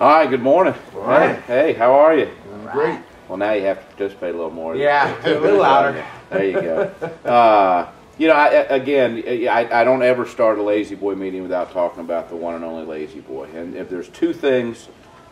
Hi, good morning. Right. Hey, how are you? Great. Well, now you have to participate a little more. Yeah, a little louder. There you go. You know, I don't ever start a Lazy Boy meeting without talking about the one and only Lazy Boy. And if there's two things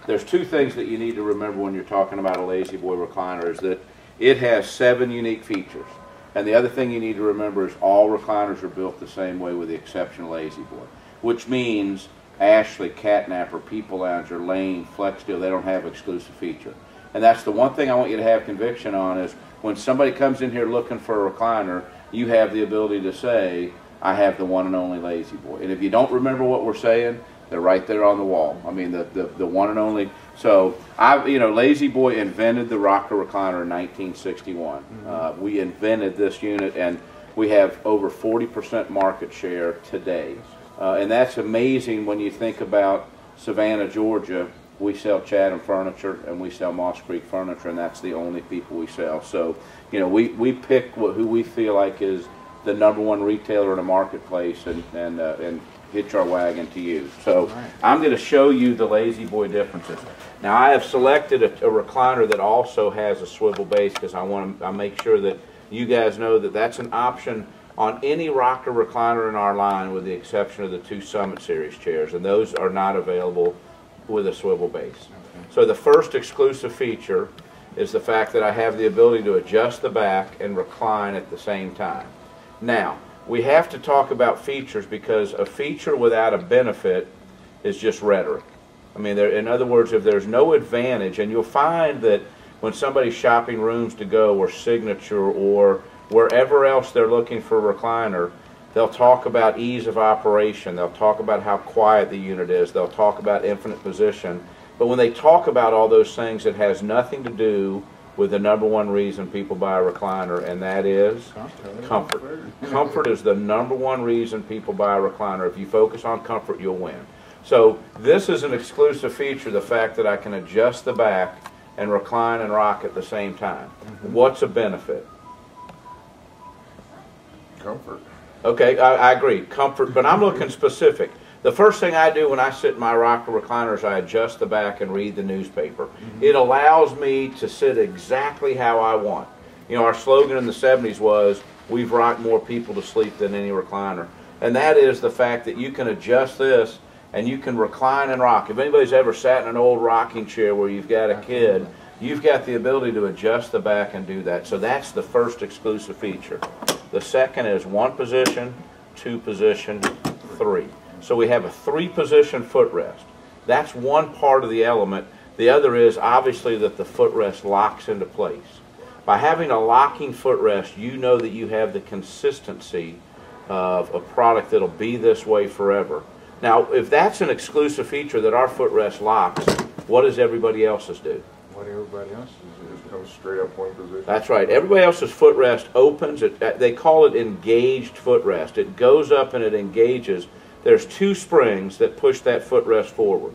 that you need to remember when you're talking about a Lazy Boy recliner is that it has 7 unique features. And the other thing you need to remember is all recliners are built the same way with the exception of Lazy Boy, which means Ashley, Catnapper, People Lounger, Lane, Flex Steel, they don't have exclusive feature. And that's the one thing I want you to have conviction on is when somebody comes in here looking for a recliner, you have the ability to say, I have the one and only Lazy Boy. And if you don't remember what we're saying, they're right there on the wall. I mean, the one and only. So, Lazy Boy invented the rocker recliner in 1961. We invented this unit, and we have over 40% market share today. And that's amazing when you think about Savannah, Georgia. We sell Chatham Furniture and we sell Moss Creek Furniture, and that's the only people we sell. So, we pick who we feel like is the #1 retailer in the marketplace and hitch our wagon to you. So, I'm going to show you the Lazy Boy differences. Now, I have selected a recliner that also has a swivel base because I make sure that you guys know that that's an option on any rocker recliner in our line with the exception of the 2 Summit Series chairs, and those are not available with a swivel base. Okay. So the first exclusive feature is the fact that I have the ability to adjust the back and recline at the same time. Now, we have to talk about features because a feature without a benefit is just rhetoric. I mean, in other words, if there's no advantage, and you'll find that when somebody's shopping rooms to go or Signature or wherever else they're looking for a recliner, they'll talk about ease of operation, they'll talk about how quiet the unit is, they'll talk about infinite position. But when they talk about all those things, it has nothing to do with the #1 reason people buy a recliner, and that is comfort. Comfort is the #1 reason people buy a recliner. If you focus on comfort, you'll win. So this is an exclusive feature, the fact that I can adjust the back and recline and rock at the same time. What's a benefit? Comfort. Okay, I agree, comfort, but I'm looking specific. The first thing I do when I sit in my rocker recliner is I adjust the back and read the newspaper. It allows me to sit exactly how I want. You know, our slogan in the 70s was, we've rocked more people to sleep than any recliner. And that is the fact that you can adjust this and you can recline and rock. If anybody's ever sat in an old rocking chair where you've got a kid, you've got the ability to adjust the back and do that. So that's the first exclusive feature. The second is 1 position, 2 position, 3. So we have a 3-position footrest. That's one part of the element. The other is obviously that the footrest locks into place. By having a locking footrest, you know that you have the consistency of a product that'll be this way forever. Now, if that's an exclusive feature that our footrest locks, what does everybody else's do? What everybody else is comes straight up 1 position. That's right. Everybody else's footrest opens. They call it engaged footrest. It goes up and it engages. There's 2 springs that push that footrest forward.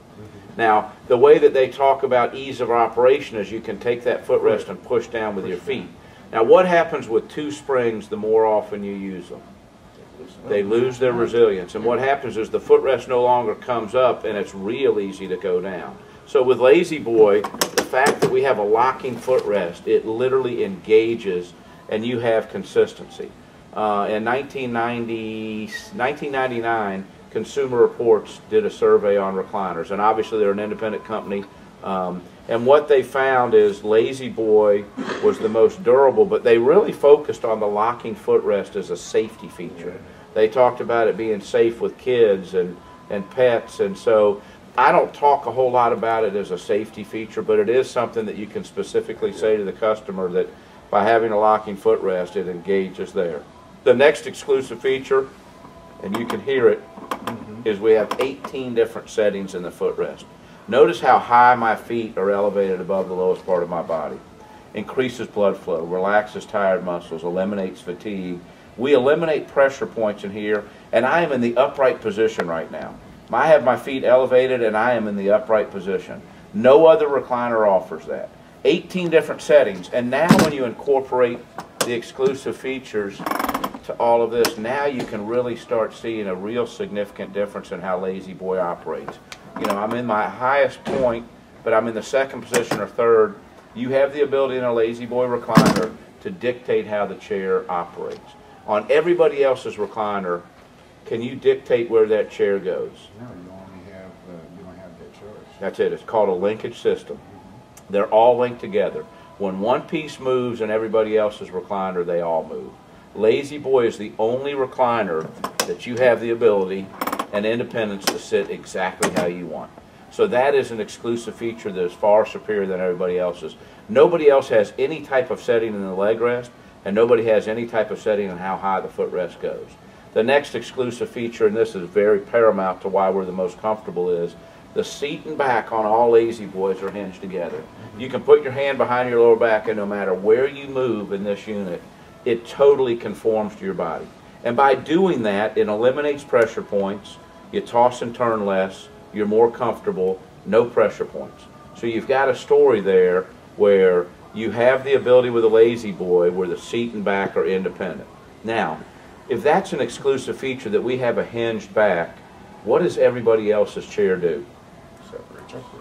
Now, the way that they talk about ease of operation is you can take that footrest and push down with your feet. Now, what happens with 2 springs the more often you use them? They lose their resilience. And what happens is the footrest no longer comes up and it's real easy to go down. So with Lazy Boy, the fact that we have a locking footrest, it literally engages and you have consistency. In 1999, Consumer Reports did a survey on recliners, and obviously they're an independent company. And what they found is Lazy Boy was the most durable, but they really focused on the locking footrest as a safety feature. They talked about it being safe with kids and pets, and so I don't talk a whole lot about it as a safety feature, but it is something that you can specifically say to the customer that by having a locking footrest, it engages there. The next exclusive feature, and you can hear it, is we have 18 different settings in the footrest. Notice how high my feet are elevated above the lowest part of my body. Increases blood flow, relaxes tired muscles, eliminates fatigue. We eliminate pressure points in here, and I am in the upright position right now. I have my feet elevated and I am in the upright position. No other recliner offers that. 18 different settings, and now when you incorporate the exclusive features to all of this, now you can really start seeing a real significant difference in how Lazy Boy operates. you know, I'm in my highest point, but I'm in the second position or third, you have the ability in a La-Z-Boy recliner to dictate how the chair operates. On everybody else's recliner, can you dictate where that chair goes? No, you don't have that choice. That's it. It's called a linkage system. They're all linked together. When one piece moves in everybody else's recliner, they all move. La-Z-Boy is the only recliner that you have the ability and independence to sit exactly how you want. So that is an exclusive feature that is far superior than everybody else's. Nobody else has any type of setting in the leg rest, and nobody has any type of setting on how high the footrest goes. The next exclusive feature, and this is very paramount to why we're the most comfortable, is the seat and back on all La-Z-Boys are hinged together. You can put your hand behind your lower back, and no matter where you move in this unit, it totally conforms to your body. And by doing that, it eliminates pressure points, you toss and turn less, you're more comfortable, no pressure points. So you've got a story there where you have the ability with a La-Z-Boy where the seat and back are independent. Now, if that's an exclusive feature that we have a hinged back, what does everybody else's chair do?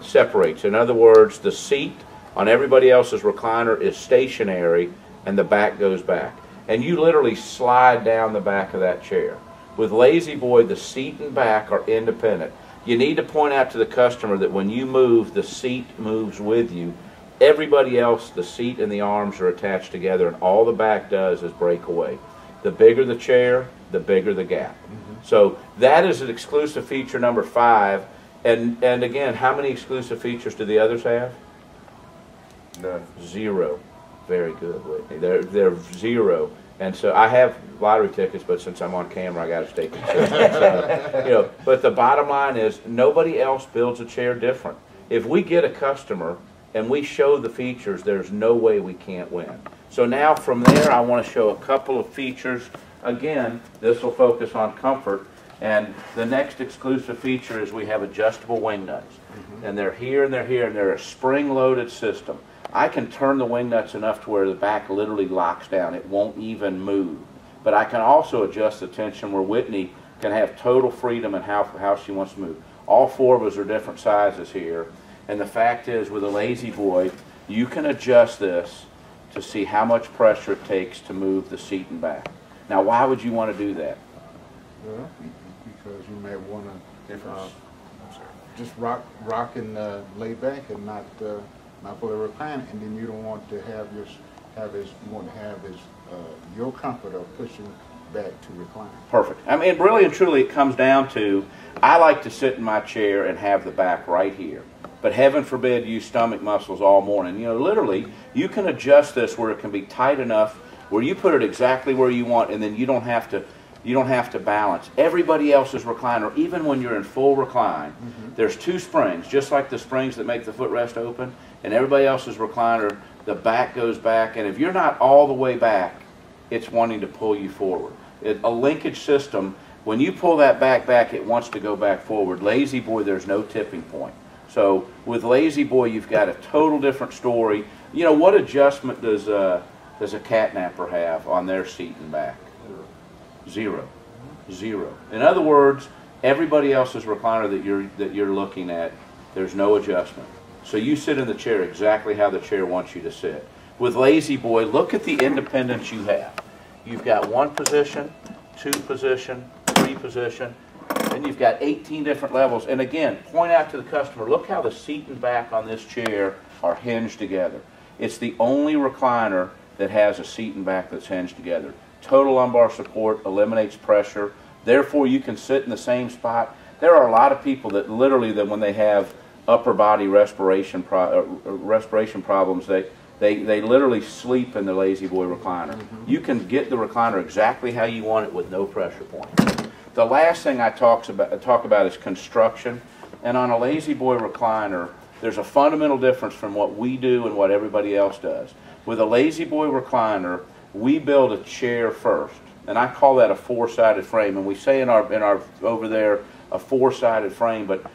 Separates. In other words, the seat on everybody else's recliner is stationary and the back goes back. And you literally slide down the back of that chair. With La-Z-Boy, the seat and back are independent. You need to point out to the customer that when you move, the seat moves with you. Everybody else, the seat and the arms are attached together, and all the back does is break away. The bigger the chair, the bigger the gap. So that is an exclusive feature number 5. And again, how many exclusive features do the others have? None. 0. Very good, Whitney. They're 0. And so I have lottery tickets, but since I'm on camera, I got to stay consistent. So, you know, but the bottom line is nobody else builds a chair different. If we get a customer and we show the features, there's no way we can't win. So now from there, I want to show a couple of features. Again, this will focus on comfort. And the next exclusive feature is we have adjustable wing nuts. And they're here and they're here, and they're a spring-loaded system. I can turn the wing nuts enough to where the back literally locks down. It won't even move. But I can also adjust the tension where Whitney can have total freedom in how she wants to move. All 4 of us are different sizes here. And the fact is, with a La-Z-Boy, you can adjust this to see how much pressure it takes to move the seat and back. Now, why would you want to do that? Well, because you may want to just rock and lay back and not fully recline, and then you don't want to have your comfort of pushing back to recline. Perfect. I mean, really and truly, it comes down to, I like to sit in my chair and have the back right here. But heaven forbid use stomach muscles all morning. You know, literally, you can adjust this where it can be tight enough where you put it exactly where you want, and then you don't have to balance. Everybody else's recliner, even when you're in full recline, there's 2 springs, just like the springs that make the footrest open, and everybody else's recliner, the back goes back, and if you're not all the way back, it's wanting to pull you forward. A linkage system, when you pull that back, it wants to go back forward. La-Z-Boy, there's no tipping point. So with La-Z-Boy, you've got a total different story. You know, what adjustment does a catnapper have on their seat and back? 0. 0. In other words, everybody else's recliner that you're looking at, there's no adjustment. So you sit in the chair exactly how the chair wants you to sit. With La-Z-Boy, look at the independence you have. You've got 1 position, 2 position, 3 position, and you've got 18 different levels. And again, point out to the customer, look how the seat and back on this chair are hinged together. It's the only recliner that has a seat and back that's hinged together. Total lumbar support, eliminates pressure. Therefore, you can sit in the same spot. There are a lot of people that literally, that when they have upper body respiration problems, they literally sleep in the La-Z-Boy recliner. You can get the recliner exactly how you want it with no pressure point. The last thing I talk about is construction. And on a La-Z-Boy recliner, there's a fundamental difference from what we do and what everybody else does. With a La-Z-Boy recliner, we build a chair first, and I call that a 4-sided frame. And we say in our over there a 4-sided frame, but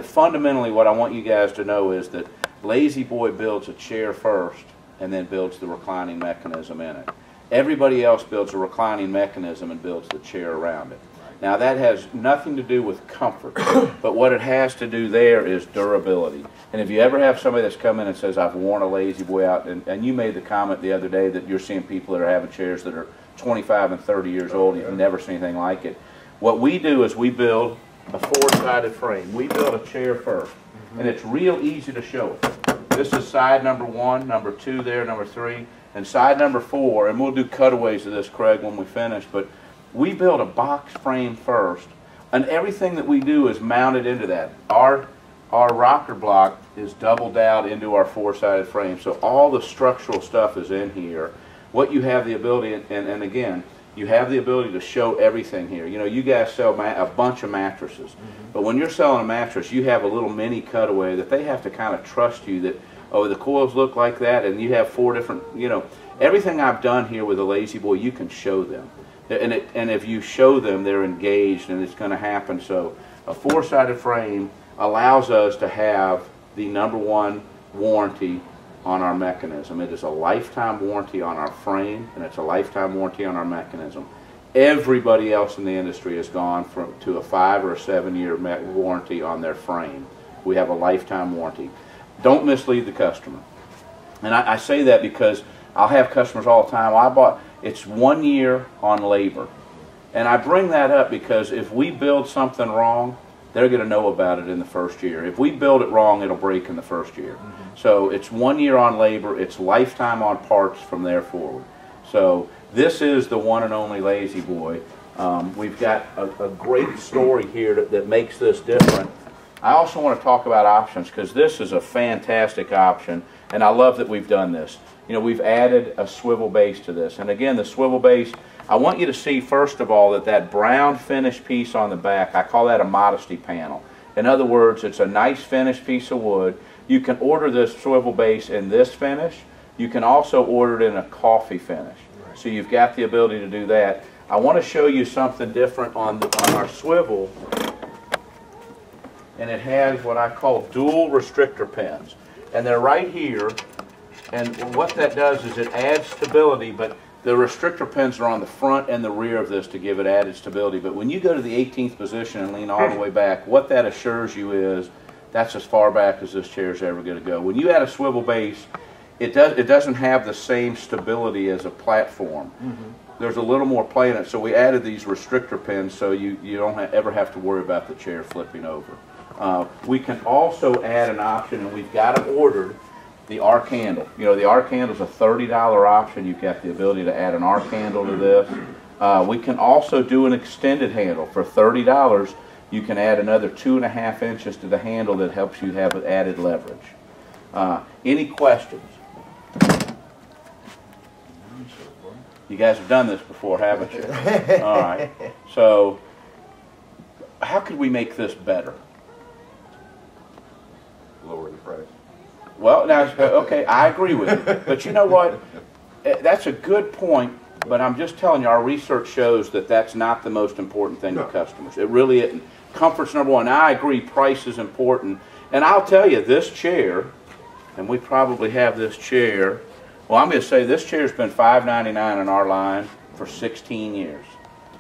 fundamentally what I want you guys to know is that La-Z-Boy builds a chair first and then builds the reclining mechanism in it. Everybody else builds a reclining mechanism and builds the chair around it. Now that has nothing to do with comfort, but what it has to do there is durability. And if you ever have somebody that's come in and says, I've worn a La-Z-Boy out, and you made the comment the other day that you're seeing people that are having chairs that are 25 and 30 years old, you've never seen anything like it. What we do is we build a four-sided frame. We build a chair first, and it's real easy to show it. This is side number 1, number 2 there, number 3, and side number 4, and we'll do cutaways of this, Craig, when we finish, but we build a box frame first, and everything that we do is mounted into that. Our rocker block is doubled out into our four-sided frame, so all the structural stuff is in here. What you have the ability, and again, you have the ability to show everything here. You know, you guys sell a bunch of mattresses, but when you're selling a mattress, you have a little mini cutaway that they have to kind of trust you that, oh, the coils look like that, and you have 4 different, you know, everything I've done here with a La-Z-Boy, you can show them. And if you show them, they're engaged, and it's going to happen. So a four-sided frame allows us to have the #1 warranty on our mechanism. It is a lifetime warranty on our frame, and it's a lifetime warranty on our mechanism. Everybody else in the industry has gone to a 5 or 7 year warranty on their frame. We have a lifetime warranty. Don't mislead the customer. And I say that because I'll have customers all the time. It's 1 year on labor. And I bring that up because if we build something wrong, they're going to know about it in the first year. If we build it wrong, it'll break in the first year. So it's 1 year on labor, it's lifetime on parts from there forward. So this is the one and only La-Z-Boy. We've got a great story here that makes this different. I also want to talk about options because this is a fantastic option, and I love that we've done this. You know, we've added a swivel base to this, and again, the swivel base, I want you to see first of all that brown finish piece on the back, I call that a modesty panel. In other words, it's a nice finished piece of wood. You can order this swivel base in this finish. You can also order it in a coffee finish. So you've got the ability to do that. I want to show you something different on our swivel, and it has what I call dual restrictor pins, and they're right here. And what that does is it adds stability, but the restrictor pins are on the front and the rear of this to give it added stability. But when you go to the 18th position and lean all the way back, what that assures you is that's as far back as this chair is ever going to go. When you add a swivel base, it doesn't have the same stability as a platform. There's a little more play in it, so we added these restrictor pins so you don't ever have to worry about the chair flipping over. We can also add an option, and we've got it ordered, the arc handle. You know, the arc handle is a $30 option. You've got the ability to add an arc handle to this. We can also do an extended handle. For $30, you can add another 2.5 inches to the handle that helps you have added leverage. Any questions? You guys have done this before, haven't you? All right. So, how could we make this better? Lower the price. Well, now, okay, I agree with you. But you know what? That's a good point, but I'm just telling you, our research shows that that's not the most important thing to customers. It really isn't. Comfort's #1. Now, I agree price is important. And I'll tell you, this chair, and we probably have this chair, well, I'm going to say this chair's been $5.99 in our line for 16 years.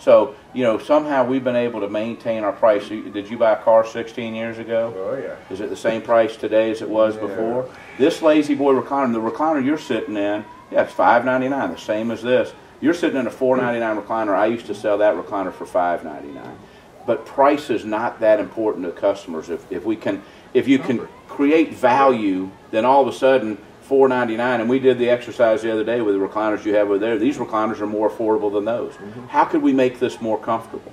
So, you know, somehow we've been able to maintain our price. Did you buy a car 16 years ago? Oh, yeah. Is it the same price today as it was before? This La-Z-Boy recliner, the recliner you're sitting in, yeah, it's $5.99, the same as this. You're sitting in a $4.99 recliner. I used to sell that recliner for $5.99. But price is not that important to customers. If you can create value, then all of a sudden $4.99, and we did the exercise the other day with the recliners you have over there. These recliners are more affordable than those. How could we make this more comfortable?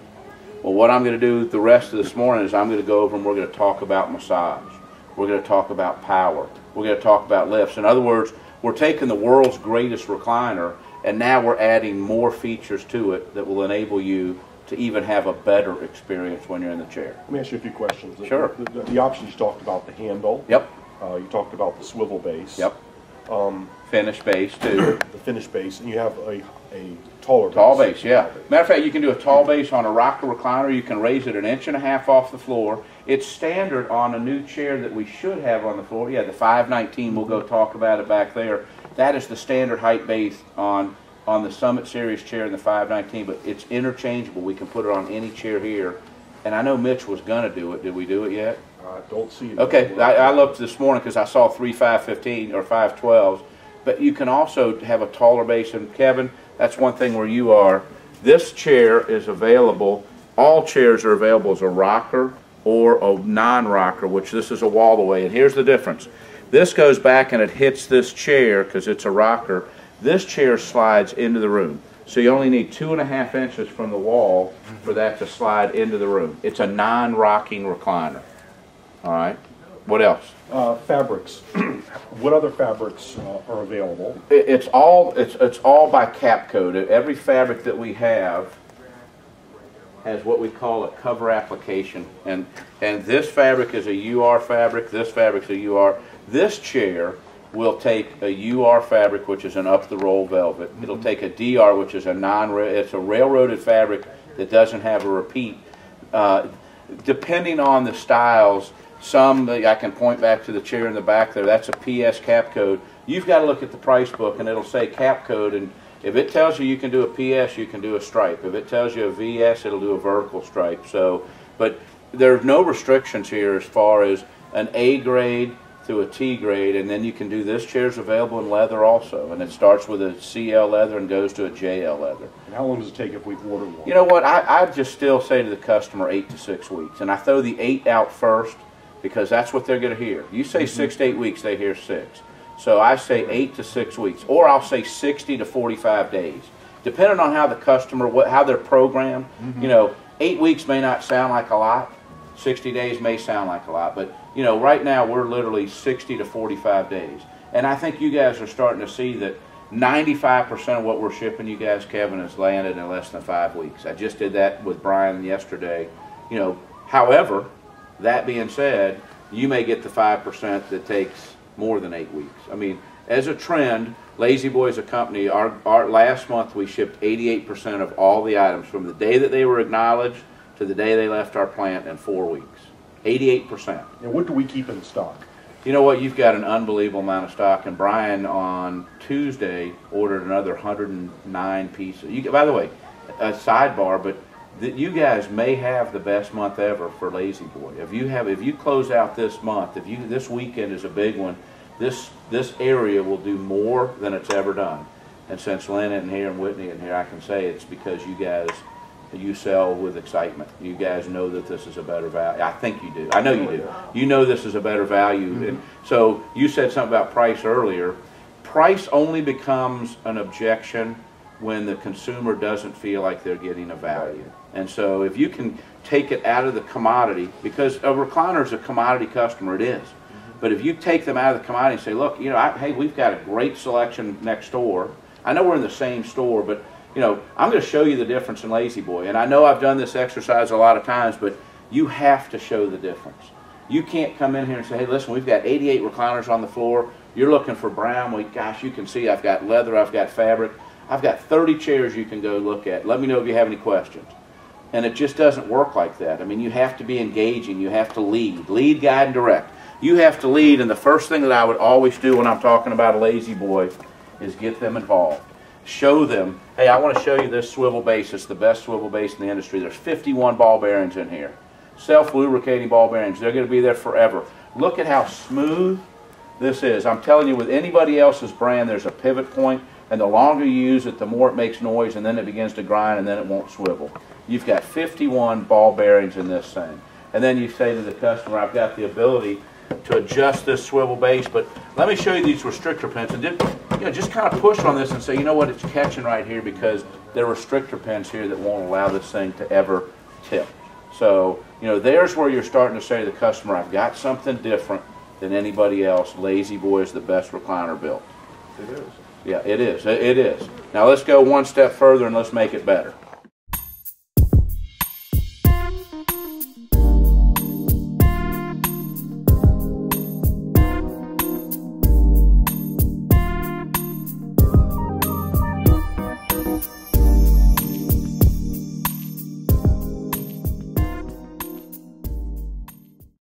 Well, what I'm going to do the rest of this morning is I'm going to go over and we're going to talk about massage. We're going to talk about power. We're going to talk about lifts. In other words, we're taking the world's greatest recliner and now we're adding more features to it that will enable you to even have a better experience when you're in the chair. Let me ask you a few questions. Sure. The options you talked about, the handle. Yep. You talked about the swivel base. Yep. Finish base too. The finish base, and you have a taller base. Tall base, yeah. Matter of fact, you can do a tall base on a rocker recliner. You can raise it 1.5 inches off the floor. It's standard on a new chair that we should have on the floor. Yeah, the 519. We'll go talk about it back there. That is the standard height base on on the Summit Series chair and the 519, but it's interchangeable. We can put it on any chair here. And I know Mitch was going to do it. Did we do it yet? Don't see it. Okay, I looked this morning because I saw 3 515 or 512s. But you can also have a taller base. And Kevin, that's one thing where you are. This chair is available. All chairs are available as a rocker or a non-rocker, which this is a wall away. And here's the difference. This goes back and it hits this chair because it's a rocker. This chair slides into the room. So you only need 2.5 inches from the wall for that to slide into the room. It's a non-rocking recliner. All right. What else? Fabrics. What other fabrics are available? It's all by cap code. Every fabric that we have has what we call a cover application, and this fabric is a UR fabric. This fabric's a UR. This chair will take a UR fabric, which is an up-the-roll velvet. It'll take a DR, which is it's a railroaded fabric that doesn't have a repeat. Depending on the styles, some I can point back to the chair in the back there. That's a PS cap code. You've got to look at the price book, and it'll say cap code. And if it tells you can do a PS, you can do a stripe. If it tells you a VS, it'll do a vertical stripe. So, but there's no restrictions here as far as an A grade to a T grade, and then you can do this chair's available in leather also, and it starts with a CL leather and goes to a JL leather. And how long does it take if we order one? You know what, I just still say to the customer 8 to 6 weeks, and I throw the 8 out first because that's what they're going to hear. You say 6 to 8 weeks, they hear 6. So I say 8 to 6 weeks, or I'll say 60 to 45 days, depending on how the customer, how they're programmed. You know, 8 weeks may not sound like a lot, 60 days may sound like a lot, but you know, right now we're literally 60 to 45 days. And I think you guys are starting to see that 95% of what we're shipping you guys, Kevin, is landed in less than 5 weeks. I just did that with Brian yesterday. You know, however, that being said, you may get the 5% that takes more than 8 weeks. I mean, as a trend, La-Z-Boy as a company, our last month we shipped 88% of all the items from the day that they were acknowledged to the day they left our plant in 4 weeks. 88%. And what do we keep in stock? You know what? You've got an unbelievable amount of stock, and Brian on Tuesday ordered another 109 pieces. By the way, a sidebar, but you guys may have the best month ever for La-Z-Boy. If you close out this month, this weekend is a big one. This area will do more than it's ever done. And since Lynn isn't here and Whitney isn't here, I can say it's because you sell with excitement. You guys know that this is a better value. I think you do. I know you do. You know this is a better value. And so you said something about price earlier. Price only becomes an objection when the consumer doesn't feel like they're getting a value. And so if you can take it out of the commodity, because a recliner is a commodity customer, it is. But if you take them out of the commodity and say, look, you know, hey, we've got a great selection next door. I know we're in the same store, but you know, I'm going to show you the difference in La-Z-Boy. And I know I've done this exercise a lot of times, but you have to show the difference. You can't come in here and say, hey, listen, we've got 88 recliners on the floor. You're looking for brown. Well, gosh, you can see I've got leather, I've got fabric. I've got 30 chairs you can go look at. Let me know if you have any questions. And it just doesn't work like that. I mean, you have to be engaging. You have to lead. Lead, guide, and direct. You have to lead, and the first thing that I would always do when I'm talking about a La-Z-Boy is get them involved. Show them, hey, I want to show you this swivel base. It's the best swivel base in the industry. There's 51 ball bearings in here. Self-lubricating ball bearings. They're going to be there forever. Look at how smooth this is. I'm telling you, with anybody else's brand, there's a pivot point, and the longer you use it, the more it makes noise, and then it begins to grind, and then it won't swivel. You've got 51 ball bearings in this thing. And then you say to the customer, I've got the ability to adjust this swivel base, but let me show you these restrictor pins, and just kind of push on this and say, you know what, it's catching right here because there are restrictor pins here that won't allow this thing to ever tip. So, you know, there's where you're starting to say to the customer, I've got something different than anybody else. La-Z-Boy is the best recliner built. It is. Yeah, it is. It is. Now let's go one step further and let's make it better.